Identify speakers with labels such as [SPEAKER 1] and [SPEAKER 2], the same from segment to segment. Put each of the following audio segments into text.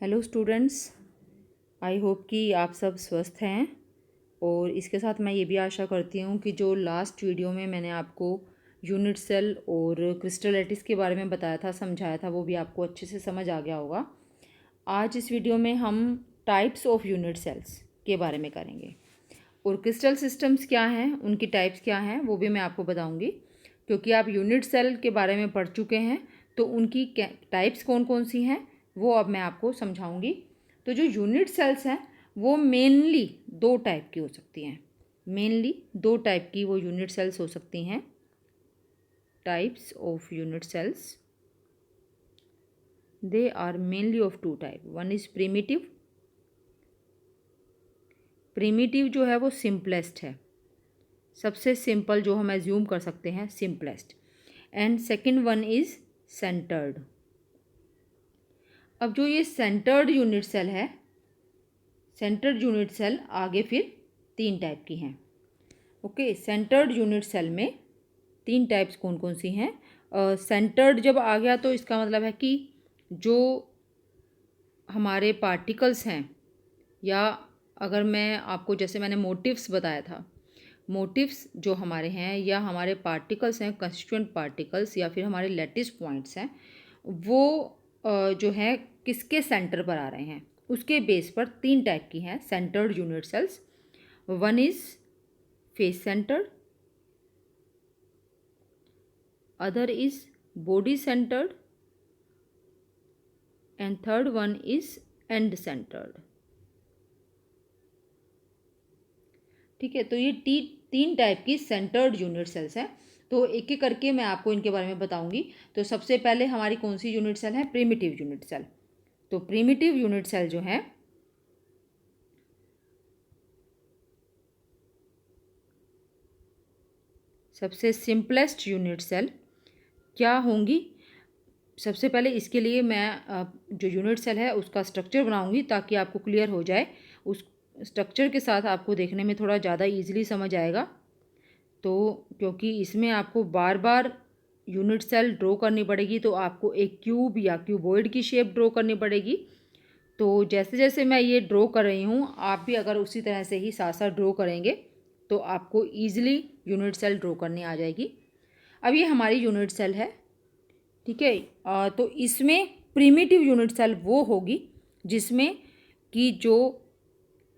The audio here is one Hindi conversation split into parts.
[SPEAKER 1] हेलो स्टूडेंट्स, आई होप कि आप सब स्वस्थ हैं। और इसके साथ मैं ये भी आशा करती हूँ कि जो लास्ट वीडियो में मैंने आपको यूनिट सेल और क्रिस्टल लैटिस के बारे में बताया था, समझाया था, वो भी आपको अच्छे से समझ आ गया होगा। आज इस वीडियो में हम टाइप्स ऑफ यूनिट सेल्स के बारे में करेंगे और क्रिस्टल सिस्टम्स क्या हैं, उनकी टाइप्स क्या हैं, वो भी मैं आपको बताऊँगी। क्योंकि आप यूनिट सेल के बारे में पढ़ चुके हैं तो उनकी टाइप्स कौन कौन सी हैं वो अब मैं आपको समझाऊंगी। तो जो यूनिट सेल्स हैं वो मेनली दो टाइप की हो सकती हैं। मेनली दो टाइप की वो यूनिट सेल्स हो सकती हैं। Types of unit cells, they are mainly of two type. One is primitive. Primitive जो है वो सिंपलेस्ट है, सबसे सिंपल जो हम एज्यूम कर सकते हैं, simplest. And second one is centred. अब जो ये सेंटर्ड यूनिट सेल है, सेंटर्ड यूनिट सेल आगे फिर तीन टाइप की हैं। ओके, सेंटर्ड यूनिट सेल में तीन टाइप्स कौन कौन सी हैं। सेंटर्ड जब आ गया तो इसका मतलब है कि जो हमारे पार्टिकल्स हैं, या अगर मैं आपको, जैसे मैंने मोटिव्स बताया था, मोटिव्स जो हमारे हैं या हमारे पार्टिकल्स हैं, कंस्टिट्यूएंट पार्टिकल्स या फिर हमारे लैटिस पॉइंट्स हैं, वो जो है किसके सेंटर पर आ रहे हैं, उसके बेस पर तीन टाइप की हैं centred unit cells. One is face centred, other is body centred, and third one is end centred. ठीक है, तो ये तीन टाइप की सेंटर्ड यूनिट सेल्स हैं। तो एक एक करके मैं आपको इनके बारे में बताऊंगी। तो सबसे पहले हमारी कौन सी यूनिट सेल है? Primitive unit cell. तो प्रिमिटिव यूनिट सेल जो है, सबसे सिंपलेस्ट यूनिट सेल क्या होंगी? सबसे पहले इसके लिए मैं जो यूनिट सेल है उसका स्ट्रक्चर बनाऊंगी ताकि आपको क्लियर हो जाए। उस स्ट्रक्चर के साथ आपको देखने में थोड़ा ज़्यादा ईजिली समझ आएगा। तो क्योंकि इसमें आपको बार बार यूनिट सेल ड्रॉ करनी पड़ेगी, तो आपको एक क्यूब या क्यूबॉइड की शेप ड्रॉ करनी पड़ेगी। तो जैसे जैसे मैं ये ड्रॉ कर रही हूँ, आप भी अगर उसी तरह से ही साथ साथ ड्रॉ करेंगे तो आपको ईजिली यूनिट सेल ड्रॉ करनी आ जाएगी। अब ये हमारी यूनिट सेल है, ठीक है। तो इसमें प्रिमिटिव यूनिट सेल वो होगी जिसमें कि जो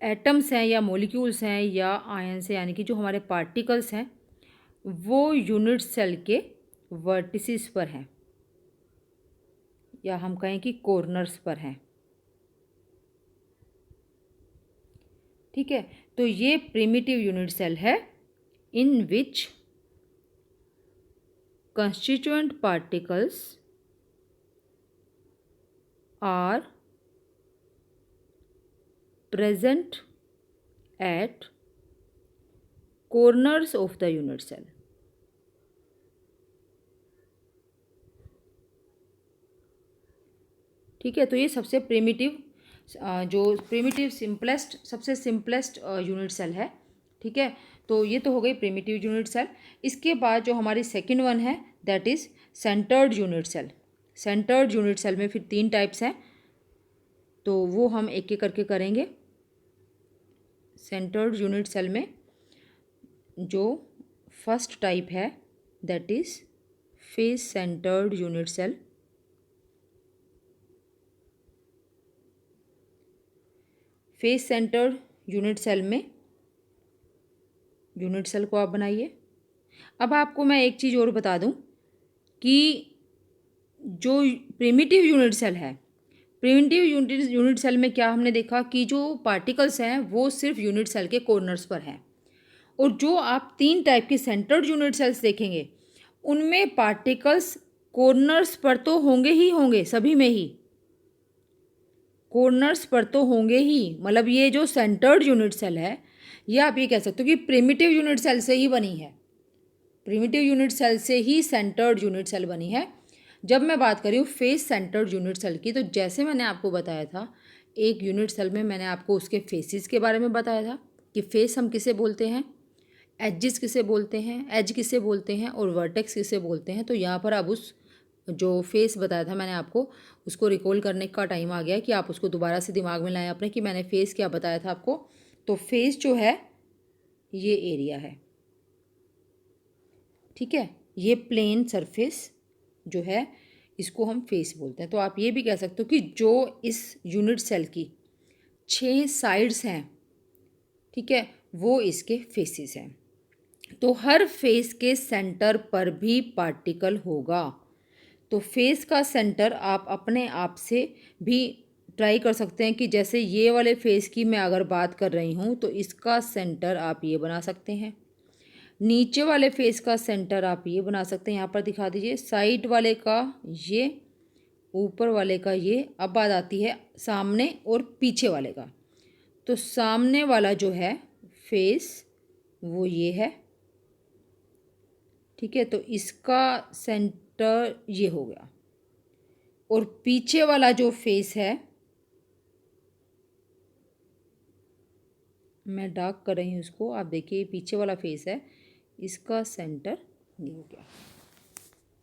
[SPEAKER 1] एटम्स हैं या मॉलिक्यूल्स हैं या आयन्स हैं, यानी कि जो हमारे पार्टिकल्स हैं, वो यूनिट सेल के वर्टिसेस पर हैं, या हम कहें कि कॉर्नर्स पर हैं। ठीक है, तो ये प्रिमिटिव यूनिट सेल है इन विच constituent particles are present at corners of the unit cell। ठीक है, तो ये सबसे प्रिमिटिव, जो प्रिमिटिव सिंपलेस्ट, सबसे सिंपलेस्ट यूनिट सेल है। ठीक है, तो ये तो हो गई प्रिमिटिव यूनिट सेल। इसके बाद जो हमारी सेकेंड वन है, that is centred unit cell. Centred unit cell में फिर तीन टाइप्स हैं, तो वो हम एक एक करके करेंगे। सेंटर्ड यूनिट सेल में जो फर्स्ट टाइप है, that is face centred unit cell. Face centred unit cell में यूनिट सेल को आप बनाइए। अब आपको मैं एक चीज़ और बता दूं कि जो प्रिमिटिव यूनिट सेल है, प्रिमिटिव यूनिट सेल में क्या हमने देखा कि जो पार्टिकल्स हैं वो सिर्फ यूनिट सेल के कॉर्नर्स पर हैं। और जो आप तीन टाइप के सेंटर्ड यूनिट सेल्स देखेंगे, उनमें पार्टिकल्स कॉर्नर्स पर तो होंगे ही होंगे, सभी में ही कॉर्नर्स पर तो होंगे ही। मतलब ये जो सेंटर्ड यूनिट सेल है, ये आप ये कह सकते हो कि प्रिमिटिव यूनिट सेल से ही बनी है। प्रिमिटिव यूनिट सेल से ही सेंटर्ड यूनिट सेल बनी है। जब मैं बात करी हूँ फेस सेंटर्ड यूनिट सेल की, तो जैसे मैंने आपको बताया था, एक यूनिट सेल में मैंने आपको उसके फेसिस के बारे में बताया था कि फेस हम किसे बोलते हैं, एजेस किसे बोलते हैं, एज किसे बोलते हैं और वर्टेक्स किसे बोलते हैं। तो यहाँ पर अब उस जो फेस बताया था मैंने आपको, उसको रिकॉल करने का टाइम आ गया है कि आप उसको दोबारा से दिमाग में लाएं अपने कि मैंने फेस क्या बताया था आपको। तो फेस जो है ये एरिया है, ठीक है। ये प्लेन सरफेस जो है इसको हम फेस बोलते हैं। तो आप ये भी कह सकते हो कि जो इस यूनिट सेल की 6 साइड्स हैं, ठीक है, वो इसके फेसेस हैं। तो हर फेस के सेंटर पर भी पार्टिकल होगा। तो फेस का सेंटर आप अपने आप से भी ट्राई कर सकते हैं कि जैसे ये वाले फेस की मैं अगर बात कर रही हूँ तो इसका सेंटर आप ये बना सकते हैं, नीचे वाले फेस का सेंटर आप ये बना सकते हैं, यहाँ पर दिखा दीजिए, साइड वाले का ये, ऊपर वाले का ये। अब बात आती है सामने और पीछे वाले का। तो सामने वाला जो है फेस वो ये है, ठीक है, तो इसका सेंटर ये हो गया। और पीछे वाला जो फेस है, मैं डार्क कर रही हूँ इसको, आप देखिए पीछे वाला फेस है, इसका सेंटर ये हो गया,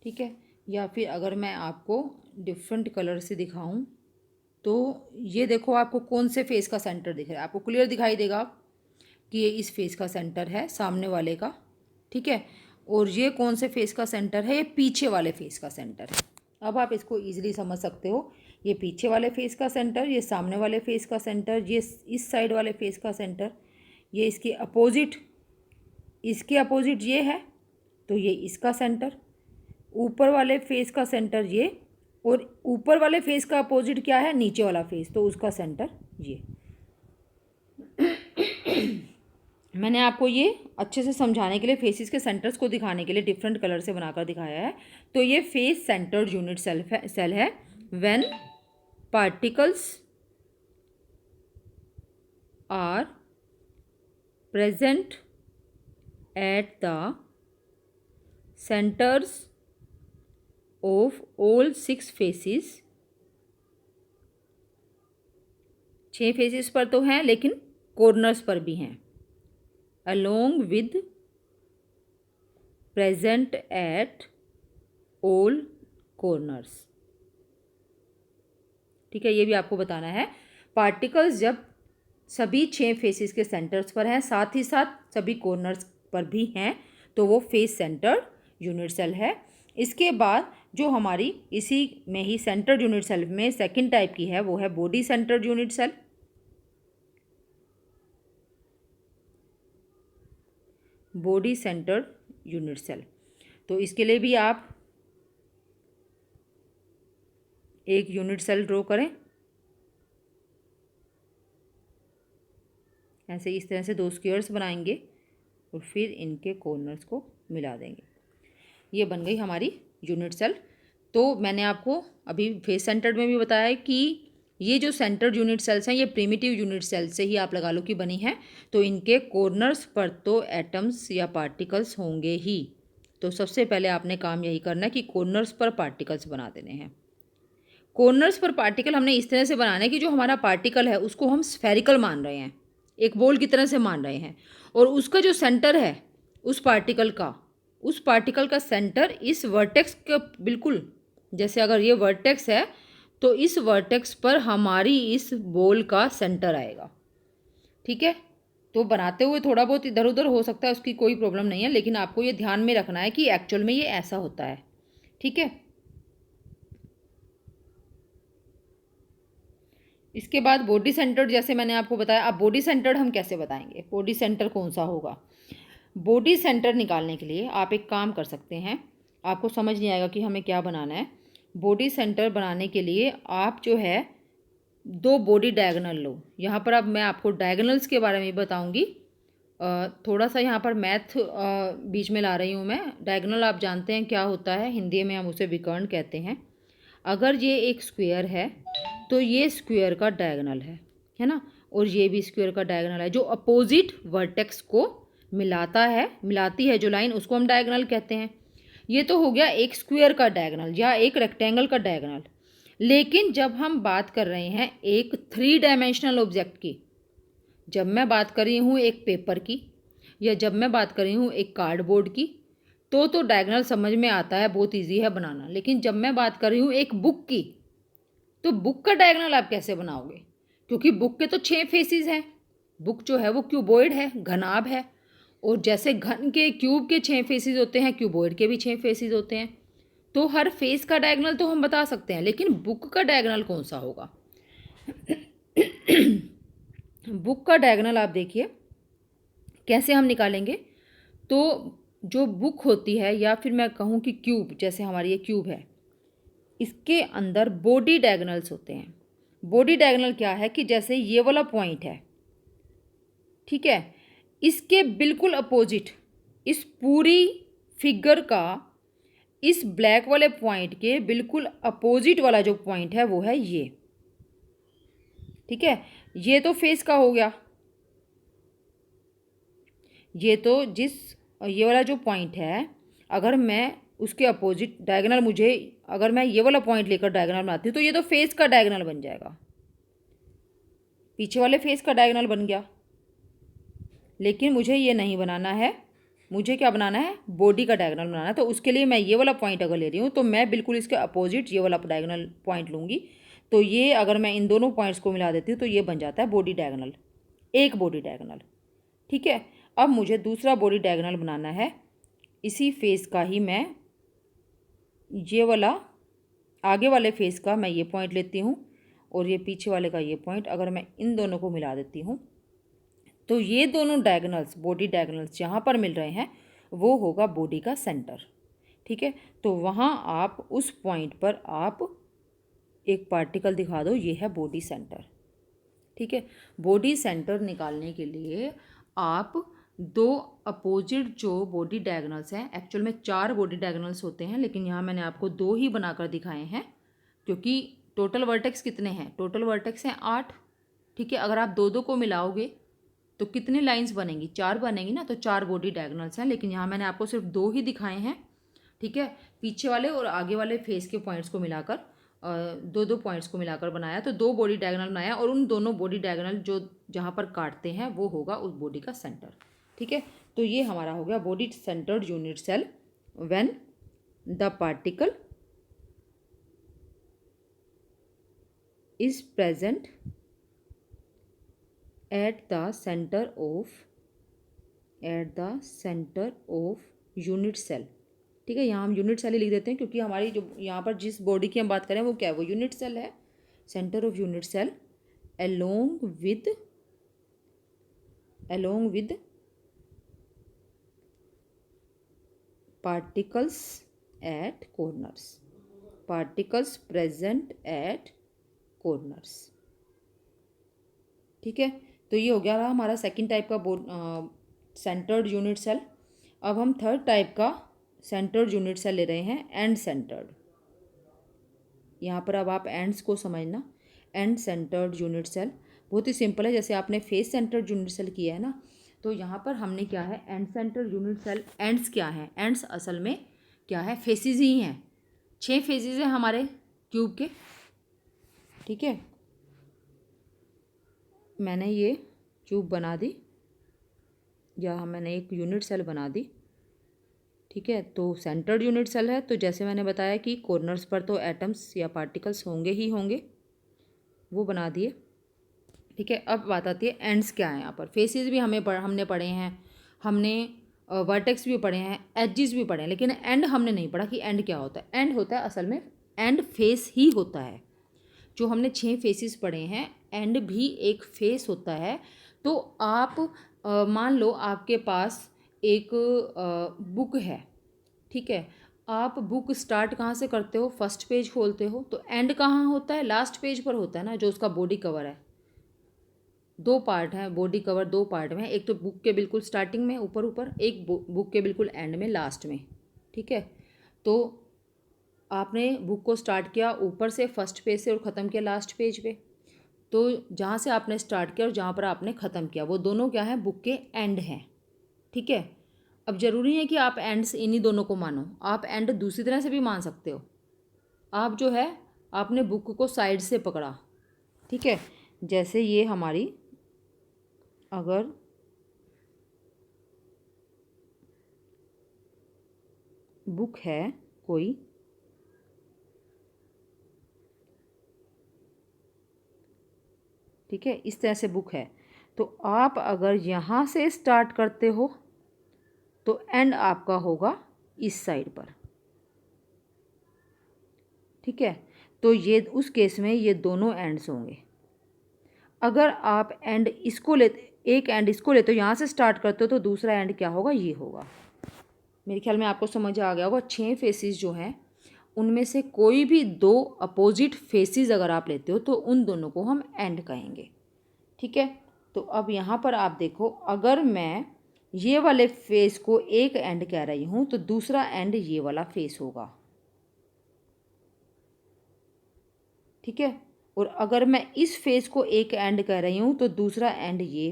[SPEAKER 1] ठीक है। या फिर अगर मैं आपको डिफरेंट कलर से दिखाऊं तो ये देखो आपको कौन से फेस का सेंटर दिख रहा है, आपको क्लियर दिखाई देगा कि ये इस फेस का सेंटर है, सामने वाले का, ठीक है। और ये कौन से फेस का सेंटर है, ये पीछे वाले फेस का सेंटर है। अब आप इसको ईजिली समझ सकते हो, ये पीछे वाले फेस का सेंटर, ये सामने वाले फेस का सेंटर, ये इस साइड वाले फेस का सेंटर, ये इसके अपोजिट, इसके अपोजिट ये है तो ये इसका सेंटर, ऊपर वाले फेस का सेंटर ये, और ऊपर वाले फेस का अपोजिट क्या है, नीचे वाला फेस, तो उसका सेंटर ये। मैंने आपको ये अच्छे से समझाने के लिए, फेसेस के सेंटर्स को दिखाने के लिए डिफरेंट कलर से बनाकर दिखाया है। तो ये फेस सेंटर्ड यूनिट सेल है when particles are present at the centres of all 6 faces. 6 faces पर तो हैं लेकिन कॉर्नर्स पर भी हैं। along with present at all corners, ठीक है, ये भी आपको बताना है। पार्टिकल्स जब सभी 6 फेसेस के सेंटर्स पर हैं, साथ ही साथ सभी कॉर्नर्स पर भी हैं, तो वो फेस सेंटर्ड यूनिट सेल है। इसके बाद जो हमारी इसी में ही सेंटर्ड यूनिट सेल में सेकंड टाइप की है वो है body centred unit cell. Body centred unit cell, तो इसके लिए भी आप एक यूनिट सेल ड्रॉ करें, ऐसे इस तरह से 2 स्क्वायर्स बनाएंगे और फिर इनके कॉर्नर्स को मिला देंगे। ये बन गई हमारी यूनिट सेल। तो मैंने आपको अभी फेस सेंटर्ड में भी बताया है कि ये जो सेंटर्ड यूनिट सेल्स हैं ये प्रिमिटिव यूनिट सेल से ही आप लगा लो कि बनी है, तो इनके कॉर्नर्स पर तो एटम्स या पार्टिकल्स होंगे ही। तो सबसे पहले आपने काम यही करना है कि कॉर्नर्स पर पार्टिकल्स बना देने हैं। कॉर्नर्स पर पार्टिकल हमने इस तरह से बनाना है कि जो हमारा पार्टिकल है उसको हम स्फेरिकल मान रहे हैं, एक बॉल की तरह से मान रहे हैं, और उसका जो सेंटर है उस पार्टिकल का सेंटर इस वर्टेक्स के बिल्कुल, जैसे अगर ये वर्टेक्स है तो इस वर्टेक्स पर हमारी इस बॉल का सेंटर आएगा, ठीक है। तो बनाते हुए थोड़ा बहुत इधर उधर हो सकता है, उसकी कोई प्रॉब्लम नहीं है, लेकिन आपको ये ध्यान में रखना है कि एक्चुअल में ये ऐसा होता है, ठीक है। इसके बाद बॉडी सेंटर्ड, जैसे मैंने आपको बताया, अब बॉडी सेंटर्ड हम कैसे बताएंगे, बॉडी सेंटर कौन सा होगा। बॉडी सेंटर निकालने के लिए आप एक काम कर सकते हैं, आपको समझ नहीं आएगा कि हमें क्या बनाना है। बॉडी सेंटर बनाने के लिए आप जो है 2 बॉडी डायगोनल लो। यहाँ पर अब मैं आपको डायगोनल्स के बारे में बताऊँगी, थोड़ा सा यहाँ पर मैथ बीच में ला रही हूँ मैं। डायगोनल आप जानते हैं क्या होता है, हिंदी में हम उसे विकर्ण कहते हैं। अगर ये एक स्क्वायर है तो ये स्क्वायर का डायगोनल है ना, और ये भी स्क्वायर का डायगोनल है। जो अपोजिट वर्टेक्स को मिलाती है जो लाइन, उसको हम डायगोनल कहते हैं। ये तो हो गया एक स्क्वायर का डायगोनल या एक रेक्टेंगल का डायगोनल। लेकिन जब हम बात कर रहे हैं एक 3 डायमेंशनल ऑब्जेक्ट की, जब मैं बात कर रही हूँ एक पेपर की, या जब मैं बात कर रही हूँ एक कार्डबोर्ड की, तो डायगोनल समझ में आता है, बहुत इजी है बनाना। लेकिन जब मैं बात कर रही हूँ एक बुक की, तो बुक का डायगोनल आप कैसे बनाओगे? क्योंकि बुक के तो 6 फेसेस हैं। बुक जो है वो क्यूबॉइड है, घनाभ है। और जैसे घन के क्यूब के 6 फेसेस होते हैं, क्यूबॉइड के भी 6 फेसेस होते हैं। तो हर फेस का डायगोनल तो हम बता सकते हैं, लेकिन बुक का डायगोनल कौन सा होगा? बुक का डायगोनल आप देखिए कैसे हम निकालेंगे। तो जो बुक होती है, या फिर मैं कहूँ कि क्यूब, जैसे हमारी ये क्यूब है, इसके अंदर बॉडी डायगोनल्स होते हैं। बॉडी डायगोनल क्या है कि जैसे ये वाला पॉइंट है, ठीक है, इसके बिल्कुल अपोजिट, इस पूरी फिगर का इस ब्लैक वाले पॉइंट के बिल्कुल अपोजिट वाला जो पॉइंट है वो है ये, ठीक है। ये तो फेस का हो गया। ये तो ये वाला जो पॉइंट है, अगर मैं उसके अपोजिट डायगोनल, मुझे अगर मैं ये वाला पॉइंट लेकर डायगोनल बनाती हूँ तो ये तो फेस का डायगोनल बन जाएगा, पीछे वाले फेस का डायगोनल बन गया। लेकिन मुझे ये नहीं बनाना है, मुझे क्या बनाना है? बॉडी का डायगोनल बनाना है। तो उसके लिए मैं ये वाला पॉइंट अगर ले रही हूँ तो मैं बिल्कुल इसके अपोजिट ये वाला डायगोनल पॉइंट लूँगी। तो ये अगर मैं इन दोनों पॉइंट्स को मिला देती हूँ तो ये बन जाता है बॉडी डायगोनल, एक बॉडी डायगोनल, ठीक है। अब मुझे दूसरा बॉडी डायगोनल बनाना है। इसी फेस का ही मैं ये वाला आगे वाले फेस का मैं ये पॉइंट लेती हूँ, और ये पीछे वाले का ये पॉइंट, अगर मैं इन दोनों को मिला देती हूँ तो ये दोनों डायगोनल्स, बॉडी डायगोनल्स जहाँ पर मिल रहे हैं वो होगा बॉडी का सेंटर, ठीक है। तो वहाँ आप उस पॉइंट पर आप एक पार्टिकल दिखा दो, ये है बॉडी सेंटर, ठीक है। बॉडी सेंटर निकालने के लिए आप दो अपोजिट जो बॉडी डायगोनल्स हैं, एक्चुअल में 4 बॉडी डायगोनल्स होते हैं, लेकिन यहाँ मैंने आपको 2 ही बनाकर दिखाए हैं, क्योंकि टोटल वर्टेक्स कितने हैं? टोटल वर्टेक्स हैं 8, ठीक है। अगर आप 2-2 को मिलाओगे तो कितनी लाइंस बनेंगी? 4 बनेंगी ना। तो 4 बॉडी डायगोनल्स हैं, लेकिन यहाँ मैंने आपको सिर्फ 2 ही दिखाए हैं, ठीक है। पीछे वाले और आगे वाले फेस के पॉइंट्स को मिलाकर 2-2 पॉइंट्स को मिलाकर बनाया, तो 2 बॉडी डायगोनल बनाया, और उन दोनों बॉडी डायगोनल जो जहाँ पर काटते हैं वो होगा उस बॉडी का सेंटर, ठीक है। तो ये हमारा हो गया body centred unit cell when the particle is present at the centre of unit cell, ठीक है। यहाँ हम यूनिट सेल ही लिख देते हैं, क्योंकि हमारी जो यहाँ पर जिस बॉडी की हम बात करें वो क्या है? वो यूनिट सेल है। Centre of unit cell along with particles at corners, particles present at corners, ठीक है। तो ये हो गया रहा हमारा सेकंड टाइप का सेंटर्ड यूनिट सेल। अब हम थर्ड टाइप का सेंटर्ड यूनिट सेल ले रहे हैं, एंड सेंटर्ड। यहाँ पर अब आप एंड्स को समझना। एंड सेंटर्ड यूनिट सेल बहुत ही सिंपल है, जैसे आपने फेस सेंटर्ड यूनिट सेल किया है ना, तो यहाँ पर हमने क्या है? End centred unit cell. Ends क्या है? एंड्स असल में क्या है? फेसेस ही हैं। 6 फेसेस हैं हमारे क्यूब के, ठीक है। मैंने ये क्यूब बना दी, या मैंने एक यूनिट सेल बना दी, ठीक है। तो सेंटर्ड यूनिट सेल है, तो जैसे मैंने बताया कि कॉर्नर्स पर तो एटम्स या पार्टिकल्स होंगे ही होंगे, वो बना दिए, ठीक है। अब बात आती है एंड्स क्या है। यहाँ पर फेसेस भी हमने पढ़े हैं, हमने वर्टेक्स भी पढ़े हैं, एजेस भी पढ़े हैं, लेकिन एंड हमने नहीं पढ़ा कि एंड क्या होता है। एंड होता है असल में, एंड फेस ही होता है। जो हमने 6 फेसेस पढ़े हैं, एंड भी एक फेस होता है। तो आप मान लो आपके पास एक बुक है, ठीक है। आप बुक स्टार्ट कहाँ से करते हो? फर्स्ट पेज खोलते हो, तो एंड कहाँ होता है? लास्ट पेज पर होता है ना, जो उसका बॉडी कवर है। 2 पार्ट हैं, बॉडी कवर 2 पार्ट में, एक तो बुक के बिल्कुल स्टार्टिंग में ऊपर ऊपर, एक बुक के बिल्कुल एंड में, लास्ट में, ठीक है। तो आपने बुक को स्टार्ट किया ऊपर से फर्स्ट पेज से और ख़त्म किया लास्ट पेज पे, तो जहाँ से आपने स्टार्ट किया और जहाँ पर आपने ख़त्म किया वो दोनों क्या है? बुक के एंड हैं, ठीक है। अब ज़रूरी है कि आप एंड्स इन्हीं दोनों को मानो, आप एंड दूसरी तरह से भी मान सकते हो। आप जो है आपने बुक को साइड से पकड़ा, ठीक है। जैसे ये हमारी, अगर बुक है कोई, ठीक है, इस तरह से बुक है, तो आप अगर यहाँ से स्टार्ट करते हो तो एंड आपका होगा इस साइड पर, ठीक है। तो ये उस केस में ये दोनों एंड्स होंगे। अगर आप एंड इसको लेते, एक एंड इसको लेते हो, यहाँ से स्टार्ट करते हो, तो दूसरा एंड क्या होगा, ये होगा। मेरे ख्याल में आपको समझ आ गया होगा। 6 फेसेस जो हैं उनमें से कोई भी 2 अपोजिट फेसेस अगर आप लेते हो तो उन दोनों को हम एंड कहेंगे, ठीक है। तो अब यहाँ पर आप देखो, अगर मैं ये वाले फेस को एक एंड कह रही हूँ तो दूसरा एंड ये वाला फेस होगा, ठीक है। और अगर मैं इस फेस को एक एंड कह रही हूँ तो दूसरा एंड ये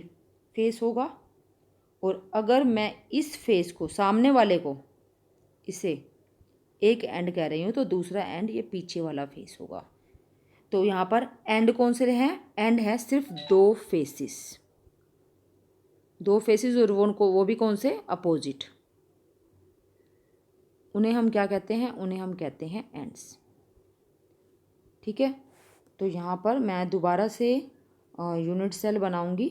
[SPEAKER 1] फेस होगा। और अगर मैं इस फेस को, सामने वाले को, इसे एक एंड कह रही हूँ तो दूसरा एंड ये पीछे वाला फेस होगा। तो यहाँ पर एंड कौन से हैं, एंड है सिर्फ 2 फेसेस, 2 फेसेस, और वो भी कौन से, अपोजिट। उन्हें हम क्या कहते हैं, उन्हें हम कहते हैं एंड्स, ठीक है। तो यहाँ पर मैं दोबारा से यूनिट सेल बनाऊंगी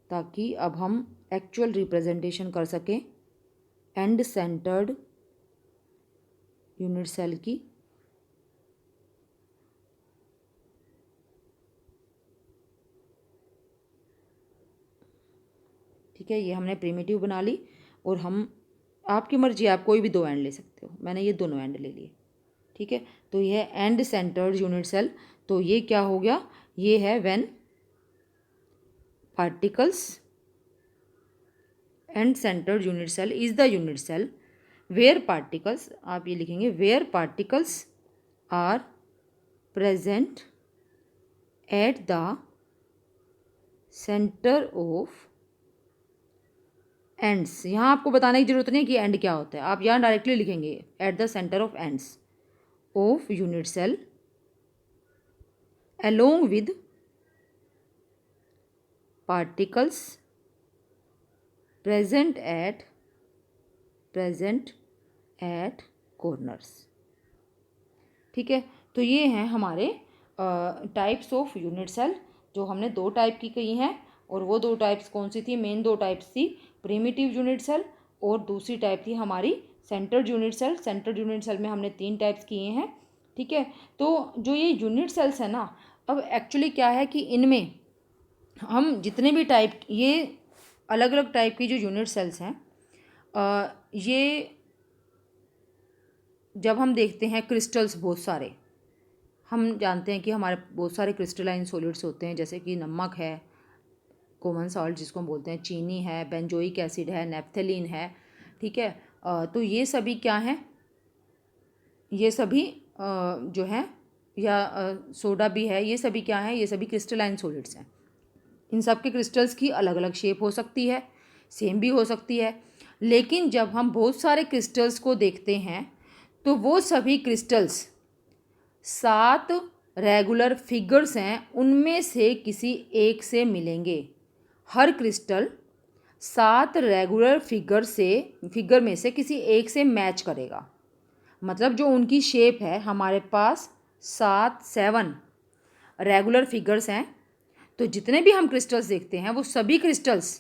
[SPEAKER 1] ताकि अब हम एक्चुअल रिप्रेजेंटेशन कर सकें एंड सेंटर्ड यूनिट सेल की। ठीक है, ये हमने प्रिमिटिव बना ली। और हम, आपकी मर्जी, आप कोई भी 2 एंड ले सकते हो, मैंने ये दोनों एंड ले लिए, ठीक है। तो ये है एंड सेंटर्ड यूनिट सेल। तो ये क्या हो गया, ये है when particles, end centred unit cell is the unit cell where particles, आप ये लिखेंगे, where particles are present at the centre of ends. यहाँ आपको बताने की जरूरत नहीं है कि एंड क्या होता है, आप यहाँ डायरेक्टली लिखेंगे at the centre of ends of unit cell along with particles present at corners, ठीक है। तो ये हैं हमारे टाइप्स ऑफ यूनिट सेल, जो हमने 2 टाइप की कही हैं। और वो 2 टाइप्स कौन सी थी, मेन 2 टाइप्स थी, प्रिमिटिव यूनिट सेल और दूसरी टाइप थी हमारी centred unit cell. Centred unit cell में हमने 3 टाइप्स किए हैं, ठीक है। तो जो ये यूनिट सेल्स है ना, अब एक्चुअली क्या है कि इनमें हम जितने भी टाइप, ये अलग अलग टाइप की जो यूनिट सेल्स हैं, ये जब हम देखते हैं क्रिस्टल्स, बहुत सारे हम जानते हैं कि हमारे बहुत सारे क्रिस्टलाइन सॉलिड्स होते हैं, जैसे कि नमक है, कॉमन सॉल्ट जिसको हम बोलते हैं, चीनी है, बेंजोइक एसिड है, नेफ्थलीन है, ठीक है। तो ये सभी क्या हैं, ये सभी जो हैं, या सोडा भी है, ये सभी क्या हैं, ये सभी क्रिस्टलाइन सॉलिड्स हैं। इन सब के क्रिस्टल्स की अलग अलग शेप हो सकती है, सेम भी हो सकती है। लेकिन जब हम बहुत सारे क्रिस्टल्स को देखते हैं तो वो सभी क्रिस्टल्स 7 रेगुलर फिगर्स हैं, उनमें से किसी एक से मिलेंगे। हर क्रिस्टल 7 रेगुलर फिगर में से किसी एक से मैच करेगा। मतलब जो उनकी शेप है, हमारे पास 7 रेगुलर फिगर्स हैं, तो जितने भी हम क्रिस्टल्स देखते हैं वो सभी क्रिस्टल्स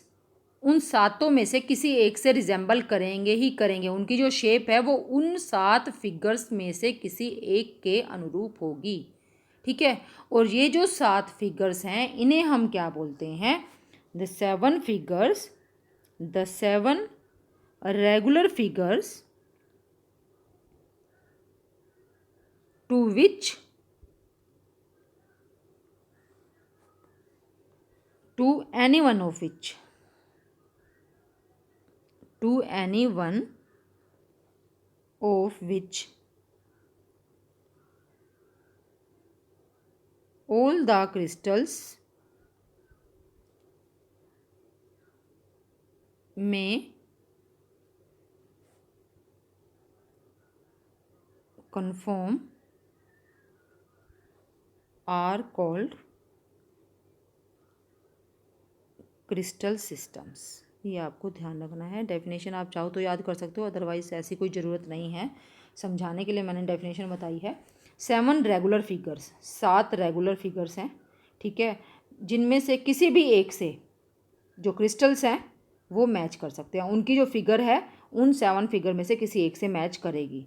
[SPEAKER 1] उन 7 में से किसी एक से रिजेंबल करेंगे ही करेंगे। उनकी जो शेप है वो उन 7 फिगर्स में से किसी एक के अनुरूप होगी, ठीक है। और ये जो 7 फिगर्स हैं, इन्हें हम क्या बोलते हैं, the 7 figures, the 7 regular figures to which, to any one of which, to any one of which all the crystals may conform are called crystal systems। ये आपको ध्यान रखना है। डेफिनेशन आप चाहो तो याद कर सकते हो, अदरवाइज ऐसी कोई ज़रूरत नहीं है, समझाने के लिए मैंने डेफिनेशन बताई है। 7 रेगुलर फिगर्स, 7 रेगुलर फिगर्स हैं, ठीक है, जिनमें से किसी भी एक से जो क्रिस्टल्स हैं वो मैच कर सकते हैं। उनकी जो फिगर है उन 7 फिगर में से किसी एक से मैच करेगी।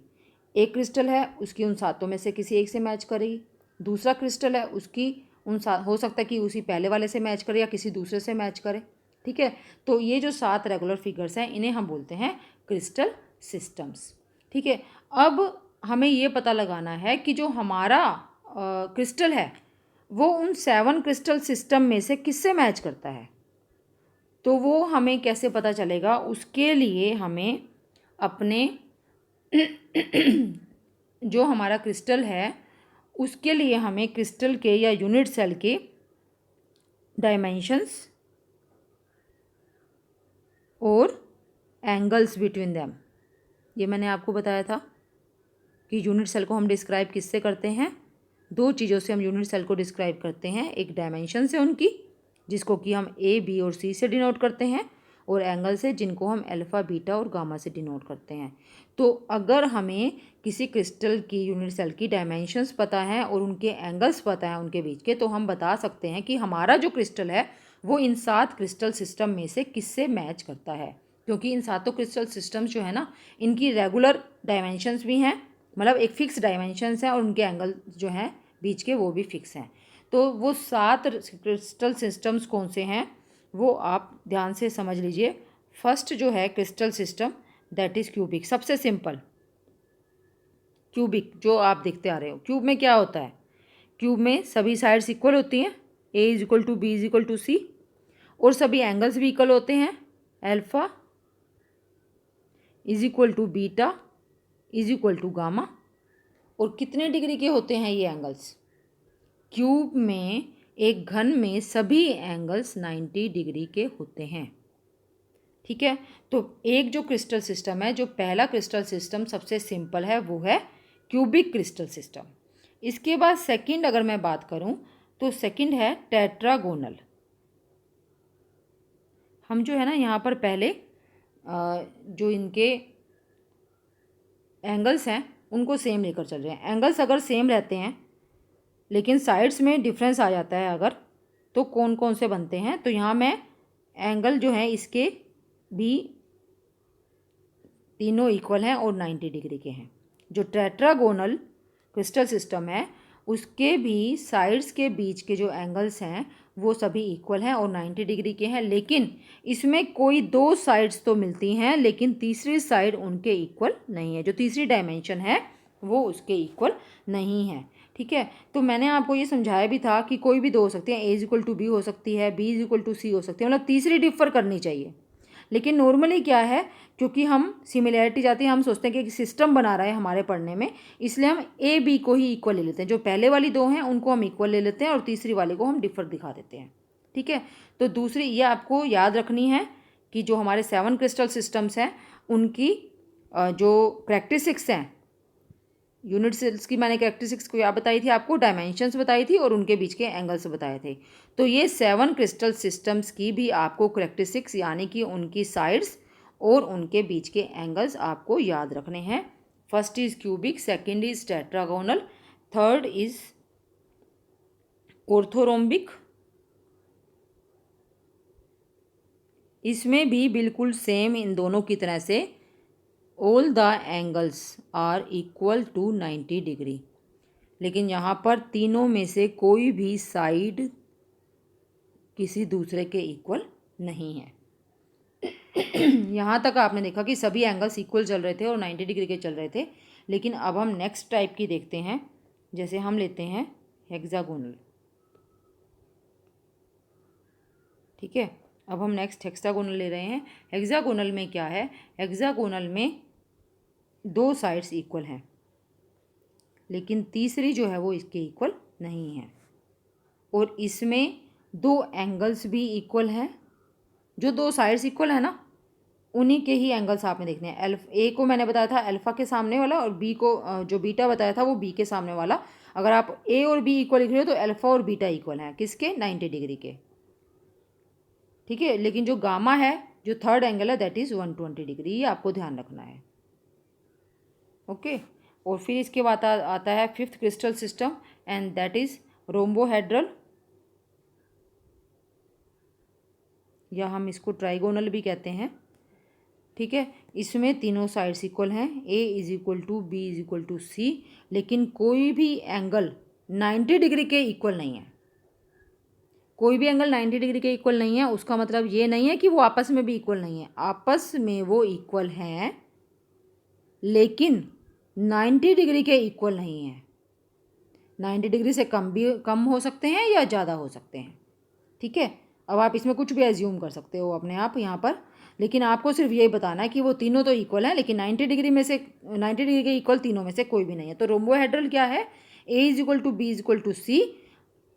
[SPEAKER 1] एक क्रिस्टल है उसकी उन 7 में से किसी एक से मैच करेगी। दूसरा क्रिस्टल है उसकी हो सकता है कि उसी पहले वाले से मैच करे या किसी दूसरे से मैच करे, ठीक है। तो ये जो 7 रेगुलर फिगर्स हैं इन्हें हम बोलते हैं क्रिस्टल सिस्टम्स, ठीक है। अब हमें ये पता लगाना है कि जो हमारा क्रिस्टल है वो उन 7 क्रिस्टल सिस्टम में से किससे मैच करता है। तो वो हमें कैसे पता चलेगा, उसके लिए हमें अपने जो हमारा क्रिस्टल है उसके लिए हमें क्रिस्टल के या यूनिट सेल के डायमेंशंस और एंगल्स बिटवीन देम, ये मैंने आपको बताया था कि यूनिट सेल को हम डिस्क्राइब किससे करते हैं। 2 चीज़ों से हम यूनिट सेल को डिस्क्राइब करते हैं, एक डायमेंशन से उनकी, जिसको कि हम ए, बी और सी से डिनोट करते हैं, और एंगल से, जिनको हम अल्फ़ा, बीटा और गामा से डिनोट करते हैं। तो अगर हमें किसी क्रिस्टल की यूनिट सेल की डायमेंशंस पता है और उनके एंगल्स पता है उनके बीच के, तो हम बता सकते हैं कि हमारा जो क्रिस्टल है वो इन 7 क्रिस्टल सिस्टम में से किससे मैच करता है। क्योंकि इन 7 क्रिस्टल सिस्टम्स जो है ना, इनकी रेगुलर डायमेंशंस भी हैं, मतलब एक फ़िक्स डायमेंशंस हैं, और उनके एंगल जो हैं बीच के वो भी फिक्स हैं। तो वो 7 क्रिस्टल सिस्टम्स कौन से हैं वो आप ध्यान से समझ लीजिए। फर्स्ट जो है crystal system, that is cubic, सबसे सिंपल क्यूबिक जो आप देखते आ रहे हो। क्यूब में क्या होता है, क्यूब में सभी साइड्स इक्वल होती हैं, A is equal to B is equal to C, और सभी एंगल्स भी इक्वल होते हैं, alpha is equal to beta is equal to gamma. और कितने डिग्री के होते हैं ये एंगल्स, क्यूब में एक घन में सभी एंगल्स 90 डिग्री के होते हैं, ठीक है। तो एक जो क्रिस्टल सिस्टम है, जो पहला क्रिस्टल सिस्टम सबसे सिंपल है, वो है क्यूबिक क्रिस्टल सिस्टम। इसके बाद सेकंड अगर मैं बात करूं तो सेकंड है टेट्रागोनल। हम जो है ना यहाँ पर पहले जो इनके एंगल्स हैं उनको सेम लेकर चल रहे हैं। एंगल्स अगर सेम रहते हैं लेकिन साइड्स में डिफरेंस आ जाता है अगर, तो कौन कौन से बनते हैं, तो यहाँ मैं एंगल जो है इसके भी तीनों इक्वल हैं और 90 डिग्री के हैं। जो टेट्रागोनल क्रिस्टल सिस्टम है उसके भी साइड्स के बीच के जो एंगल्स हैं वो सभी इक्वल हैं और 90 डिग्री के हैं, लेकिन इसमें कोई 2 साइड्स तो मिलती हैं लेकिन तीसरी साइड उनके इक्वल नहीं है, जो तीसरी डायमेंशन है वो उसके इक्वल नहीं है, ठीक है। तो मैंने आपको ये समझाया भी था कि कोई भी 2 हो सकती हैं, A is equal to B हो सकती है, बी इज इक्वल टू सी हो सकती है, मतलब तीसरी डिफर करनी चाहिए। लेकिन नॉर्मली क्या है, क्योंकि हम सिमिलैरिटी जाती है, हम सोचते हैं कि एक सिस्टम बना रहा है हमारे पढ़ने में, इसलिए हम ए बी को ही इक्वल ले लेते हैं। जो पहले वाली 2 हैं उनको हम इक्वल ले लेते हैं और तीसरी वाले को हम डिफर दिखा देते हैं, ठीक है। तो दूसरी ये आपको याद रखनी है कि जो हमारे 7 क्रिस्टल सिस्टम्स हैं उनकी जो कैरेक्टरिस्टिक्स हैं, यूनिट सेल्स की मैंने कैरेक्टरिस्टिक्स को क्या बताई थी आपको, डायमेंशंस बताई थी और उनके बीच के एंगल्स बताए थे। तो ये 7 क्रिस्टल सिस्टम्स की भी आपको कैरेक्टरिस्टिक्स यानी कि उनकी साइड्स और उनके बीच के एंगल्स आपको याद रखने हैं। First is cubic, second is tetragonal, third is orthorhombic. इसमें भी बिल्कुल सेम इन दोनों की तरह से all the angles are equal to 90 degree, लेकिन यहाँ पर तीनों में से कोई भी साइड किसी दूसरे के इक्वल नहीं है। यहाँ तक आपने देखा कि सभी एंगल्स इक्वल चल रहे थे और 90 डिग्री के चल रहे थे। लेकिन अब हम नेक्स्ट टाइप की देखते हैं, जैसे हम लेते हैं हेक्सागोनल, ठीक है। अब हम नेक्स्ट हेक्सागोनल ले रहे हैं। हेक्सागोनल में क्या है, हेक्सागोनल में 2 साइड्स इक्वल हैं लेकिन तीसरी जो है वो इसके इक्वल नहीं है, और इसमें 2 एंगल्स भी इक्वल हैं। जो 2 साइड्स इक्वल है ना उन्हीं के ही एंगल्स आपने देखने हैं। ए को मैंने बताया था अल्फ़ा के सामने वाला, और बी को जो बीटा बताया था वो बी के सामने वाला। अगर आप ए और बी इक्वल लिख रहे हो तो अल्फ़ा और बीटा इक्वल हैं किसके, 90 डिग्री के, ठीक है। लेकिन जो गामा है, जो थर्ड एंगल है दैट इज़ 120 डिग्री, ये आपको ध्यान रखना है। ओके और फिर इसके बाद आता है fifth crystal system and that is rhombohedral, या हम इसको ट्राइगोनल भी कहते हैं। ठीक है, इसमें तीनों साइड्स इक्वल हैं, A is equal to B is equal to C, लेकिन कोई भी एंगल 90 डिग्री के इक्वल नहीं है। कोई भी एंगल 90 डिग्री के इक्वल नहीं है, उसका मतलब ये नहीं है कि वो आपस में भी इक्वल नहीं है, आपस में वो इक्वल हैं लेकिन 90 डिग्री के इक्वल नहीं है। 90 डिग्री से कम हो सकते हैं या ज़्यादा हो सकते हैं। ठीक है, अब आप इसमें कुछ भी एज्यूम कर सकते हो अपने आप यहाँ पर, लेकिन आपको सिर्फ यही बताना है कि वो तीनों तो इक्वल हैं, लेकिन 90 डिग्री में से 90 डिग्री के इक्वल तीनों में से कोई भी नहीं है। तो रोम्बोहेड्रल क्या है, A is equal to B is equal to C,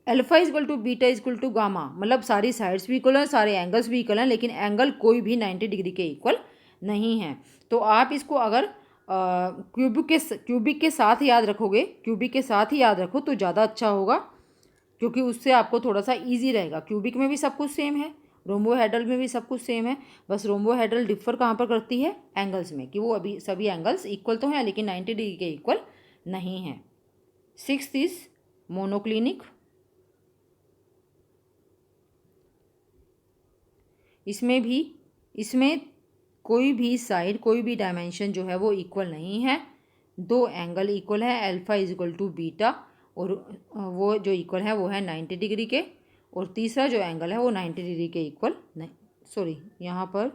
[SPEAKER 1] alpha is equal to beta is equal to gamma, मतलब सारी साइड्स भी इक्वल हैं, सारे एंगल्स भी इक्वल हैं, लेकिन एंगल कोई भी 90 डिग्री के इक्वल नहीं है। तो आप इसको अगर क्यूबिक के साथ याद रखोगे, क्यूबिक के साथ ही याद रखो तो ज़्यादा अच्छा होगा, क्योंकि उससे आपको थोड़ा सा ईजी रहेगा। क्यूबिक में भी सब कुछ सेम है, रोम्बोहेड्रल में भी सब कुछ सेम है, बस रोम्बोहेड्रल डिफर कहाँ पर करती है, एंगल्स में, कि वो अभी सभी एंगल्स इक्वल तो हैं लेकिन 90 डिग्री के इक्वल नहीं हैं। सिक्स्थ इज मोनोक्लिनिक, इसमें कोई भी साइड, कोई भी डायमेंशन जो है वो इक्वल नहीं है। दो एंगल इक्वल है, alpha is equal to beta, और वो जो इक्वल है वो है 90 डिग्री के, और तीसरा जो एंगल है वो 90 डिग्री के इक्वल नहीं, सॉरी यहाँ पर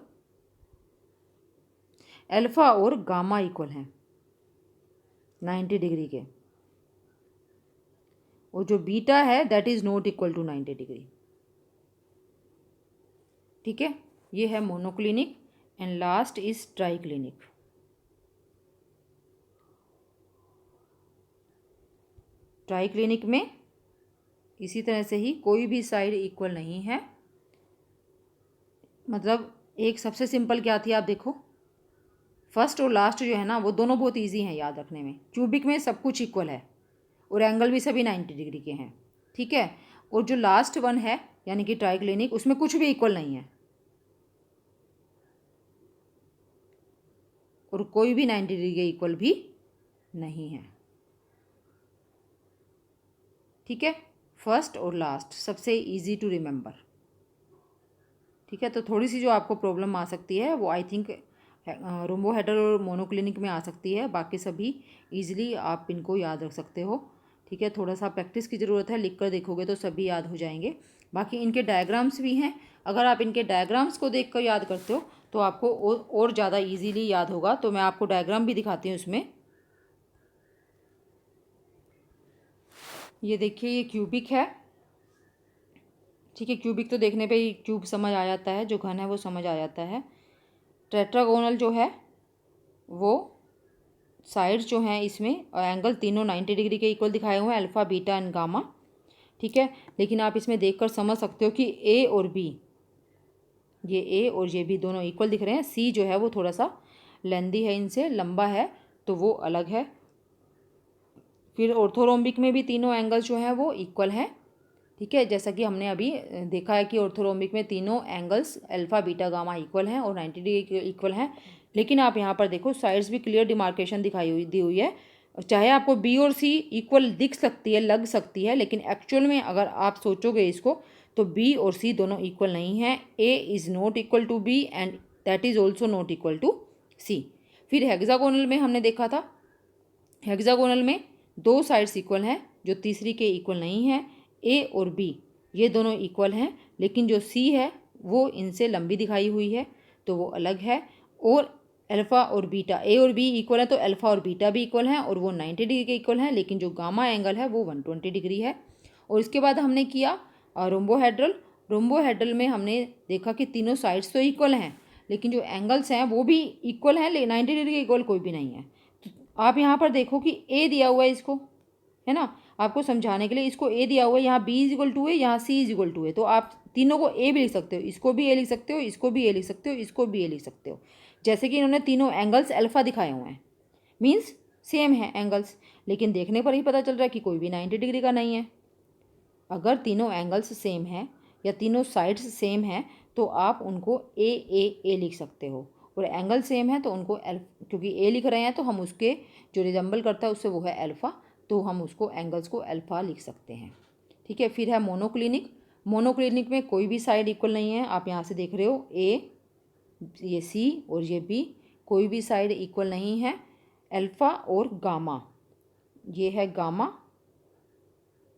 [SPEAKER 1] अल्फा और गामा इक्वल हैं 90 डिग्री के, और जो बीटा है that is not equal to 90 degree. ठीक है, ये है monoclinic and last is triclinic. Triclinic में इसी तरह से ही कोई भी साइड इक्वल नहीं है, मतलब एक सबसे सिंपल क्या थी, आप देखो फर्स्ट और लास्ट जो है ना वो दोनों बहुत इजी हैं याद रखने में। क्यूबिक में सब कुछ इक्वल है और एंगल भी सभी 90 डिग्री के हैं। ठीक है, और जो लास्ट वन है यानी कि ट्राइक्लिनिक, उसमें कुछ भी इक्वल नहीं है और कोई भी 90 डिग्री के इक्वल भी नहीं है। ठीक है, फर्स्ट और लास्ट सबसे इजी टू रिमेंबर। ठीक है, तो थोड़ी सी जो आपको प्रॉब्लम आ सकती है वो आई थिंक रोम्बोहेड्रल और मोनोक्लिनिक में आ सकती है, बाकी सभी इजीली आप इनको याद रख सकते हो। ठीक है, थोड़ा सा प्रैक्टिस की ज़रूरत है, लिख कर देखोगे तो सभी याद हो जाएंगे। बाकी इनके डायग्राम्स भी हैं, अगर आप इनके डायग्राम्स को देख कर याद करते हो तो आपको और ज़्यादा ईजीली याद होगा। तो मैं आपको डायग्राम भी दिखाती हूँ इसमें। ये देखिए, ये क्यूबिक है। ठीक है, क्यूबिक तो देखने पे ही क्यूब समझ आ जाता है, जो घन है वो समझ आ जाता है। टेट्रागोनल जो है वो साइड्स जो हैं इसमें एंगल तीनों 90 डिग्री के इक्वल दिखाए हुए हैं, अल्फ़ा बीटा एंड गामा। ठीक है, लेकिन आप इसमें देखकर समझ सकते हो कि ए और बी, ये ए और ये बी दोनों इक्वल दिख रहे हैं। सी जो है वो थोड़ा सा लेंदी है, इनसे लंबा है, तो वो अलग है। फिर ऑर्थोरोम्बिक में भी तीनों एंगल्स जो हैं वो इक्वल हैं। ठीक है, जैसा कि हमने अभी देखा है कि ऑर्थोरोम्बिक में तीनों angles alpha beta gamma equal हैं और 90 डिग्री के इक्वल हैं। लेकिन आप यहाँ पर देखो साइड्स भी क्लियर डिमार्केशन दी हुई है। चाहे आपको बी और सी इक्वल दिख सकती है, लग सकती है, लेकिन एक्चुअल में अगर आप सोचोगे इसको तो बी और सी दोनों इक्वल नहीं हैं। A is not equal to B and that is also not equal to C. फिर हेक्सागोनल में हमने देखा था, हेक्सागोनल में दो साइड्स इक्वल हैं जो तीसरी के इक्वल नहीं है। ए और बी ये दोनों इक्वल हैं, लेकिन जो सी है वो इनसे लंबी दिखाई हुई है तो वो अलग है। और अल्फ़ा और बीटा, ए और बी इक्वल है तो अल्फ़ा और बीटा भी इक्वल हैं और वो 90 डिग्री के इक्वल हैं, लेकिन जो गामा एंगल है वो 120 डिग्री है। और इसके बाद हमने किया रोम्बोहेड्रल। रोम्बोहेड्रल में हमने देखा कि तीनों साइड्स तो इक्वल हैं, लेकिन जो एंगल्स हैं वो भी इक्वल हैं, लेकिन 90 डिग्री के इक्वल कोई भी नहीं है। तो आप यहाँ पर देखो कि ए दिया हुआ है इसको, है ना, आपको समझाने के लिए इसको ए दिया हुआ है, यहाँ बी इज इक्वल टू है, यहाँ सी इज इक्वल टू है, तो आप तीनों को ए भी लिख सकते हो, इसको भी ए लिख सकते हो, इसको भी ए लिख सकते हो, इसको भी ए लिख सकते हो। जैसे कि इन्होंने तीनों एंगल्स अल्फ़ा दिखाए हुए हैं, मीन्स सेम है एंगल्स, लेकिन देखने पर ही पता चल रहा है कि कोई भी 90 डिग्री का नहीं है। अगर तीनों एंगल्स सेम हैं या तीनों साइड्स सेम हैं तो आप उनको ए लिख सकते हो, और एंगल सेम है तो उनको क्योंकि ए लिख रहे हैं तो हम उसके जो रिजम्बल करता है उससे वो है अल्फ़ा, तो हम उसको एंगल्स को अल्फ़ा लिख सकते हैं। ठीक है, फिर है मोनोक्लिनिक। मोनोक्लिनिक में कोई भी साइड इक्वल नहीं है। आप यहाँ से देख रहे हो ए, ये सी और ये बी, कोई भी साइड इक्वल नहीं है। अल्फ़ा और गामा, ये है गामा,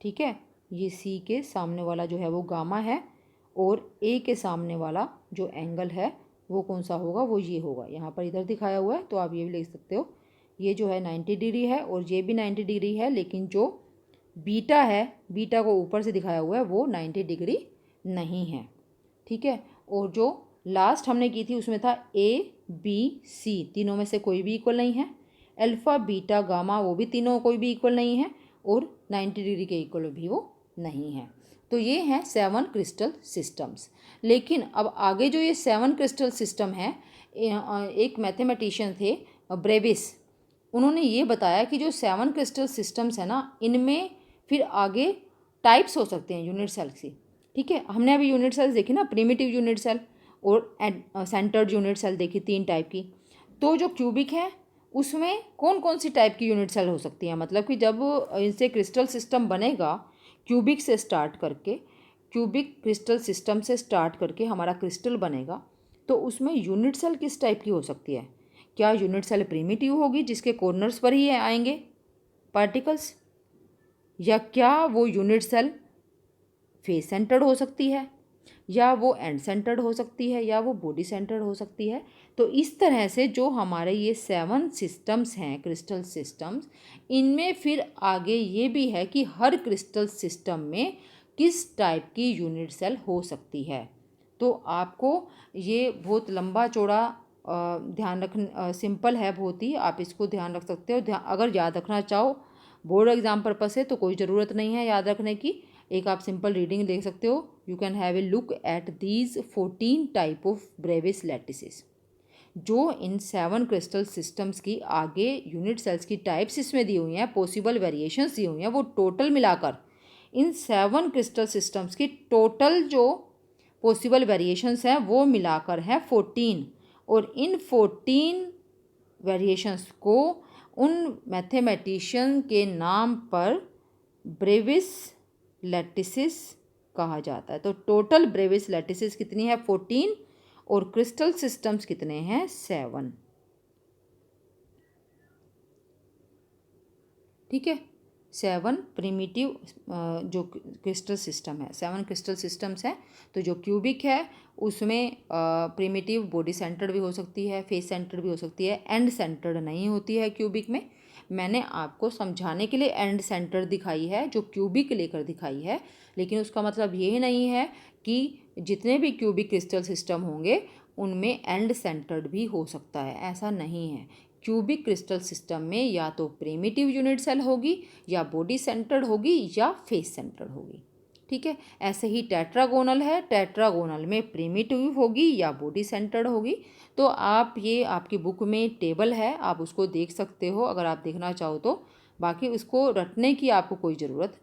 [SPEAKER 1] ठीक है, ये सी के सामने वाला जो है वो गामा है, और ए के सामने वाला जो एंगल है वो कौन सा होगा, वो ये होगा। यहाँ पर इधर दिखाया हुआ है तो आप ये भी लिख सकते हो, ये जो है 90 डिग्री है और ये भी 90 डिग्री है, लेकिन जो बीटा है, बीटा को ऊपर से दिखाया हुआ है वो 90 डिग्री नहीं है। ठीक है, और जो लास्ट हमने की थी उसमें था ए बी सी, तीनों में से कोई भी इक्वल नहीं है। अल्फ़ा बीटा गामा वो भी तीनों कोई भी इक्वल नहीं है, और 90 डिग्री के इक्वल भी वो नहीं है। तो ये हैं 7 क्रिस्टल सिस्टम्स। लेकिन अब आगे जो ये 7 क्रिस्टल सिस्टम है, एक मैथमेटिशियन थे ब्रेविस, उन्होंने ये बताया कि जो 7 क्रिस्टल सिस्टम्स है ना, इनमें फिर आगे टाइप्स हो सकते हैं यूनिट सेल की। ठीक है, हमने अभी यूनिट सेल्स देखी ना, प्रिमिटिव यूनिट सेल और सेंटर्ड यूनिट सेल देखी, 3 टाइप की। तो जो क्यूबिक है उसमें कौन कौन सी टाइप की यूनिट सेल हो सकती हैं, मतलब कि जब इनसे क्रिस्टल सिस्टम बनेगा, क्यूबिक से स्टार्ट करके, क्यूबिक क्रिस्टल सिस्टम से स्टार्ट करके हमारा क्रिस्टल बनेगा, तो उसमें यूनिट सेल किस टाइप की हो सकती है? क्या यूनिट सेल प्रिमिटिव होगी जिसके कॉर्नर्स पर ही आएंगे पार्टिकल्स, या क्या वो यूनिट सेल फेस सेंटर्ड हो सकती है, या वो एंड सेंटर्ड हो सकती है, या वो बॉडी सेंटर्ड हो सकती है? तो इस तरह से जो हमारे ये 7 सिस्टम्स हैं क्रिस्टल सिस्टम्स, इनमें फिर आगे ये भी है कि हर क्रिस्टल सिस्टम में किस टाइप की यूनिट सेल हो सकती है। तो आपको ये बहुत लंबा चौड़ा ध्यान रखना सिंपल है बहुत ही, आप इसको ध्यान रख सकते हो। अगर याद रखना चाहो बोर्ड एग्जाम पर्पस से तो कोई ज़रूरत नहीं है याद रखने की, एक आप सिंपल रीडिंग देख सकते हो। You can have a look at these 14 type of Bravais lattices. जो इन 7 क्रिस्टल सिस्टम्स की आगे यूनिट सेल्स की टाइप्स इसमें दी हुई हैं, पॉसिबल वेरिएशंस दी हुई हैं, वो टोटल मिलाकर इन 7 क्रिस्टल सिस्टम्स की टोटल जो पॉसिबल वेरिएशंस हैं वो मिलाकर हैं 14, और इन 14 वेरिएशंस को उन मैथमेटिशियन के नाम पर ब्रेविस लैटिसेस कहा जाता है। तो टोटल ब्रेविस लैटिसेस कितनी है? 14, और क्रिस्टल सिस्टम्स कितने हैं? 7। ठीक है, 7 प्रिमिटिव जो क्रिस्टल सिस्टम है, 7 क्रिस्टल सिस्टम्स हैं। तो जो क्यूबिक है उसमें प्रिमिटिव बॉडी सेंटर्ड भी हो सकती है, फेस सेंटर्ड भी हो सकती है, एंड सेंटर्ड नहीं होती है क्यूबिक में। मैंने आपको समझाने के लिए एंड सेंटर दिखाई है, जो क्यूबिक लेकर दिखाई है, लेकिन उसका मतलब ये नहीं है कि जितने भी क्यूबिक क्रिस्टल सिस्टम होंगे उनमें एंड सेंटर्ड भी हो सकता है, ऐसा नहीं है। क्यूबिक क्रिस्टल सिस्टम में या तो प्रिमिटिव यूनिट सेल होगी, या बॉडी सेंटर्ड होगी, या फेस सेंटर्ड होगी। ठीक है, ऐसे ही टेट्रागोनल है, टेट्रागोनल में प्रिमिटिव होगी या बॉडी सेंटर्ड होगी। तो आप ये आपकी बुक में टेबल है, आप उसको देख सकते हो अगर आप देखना चाहो तो, बाकी उसको रटने की आपको कोई ज़रूरत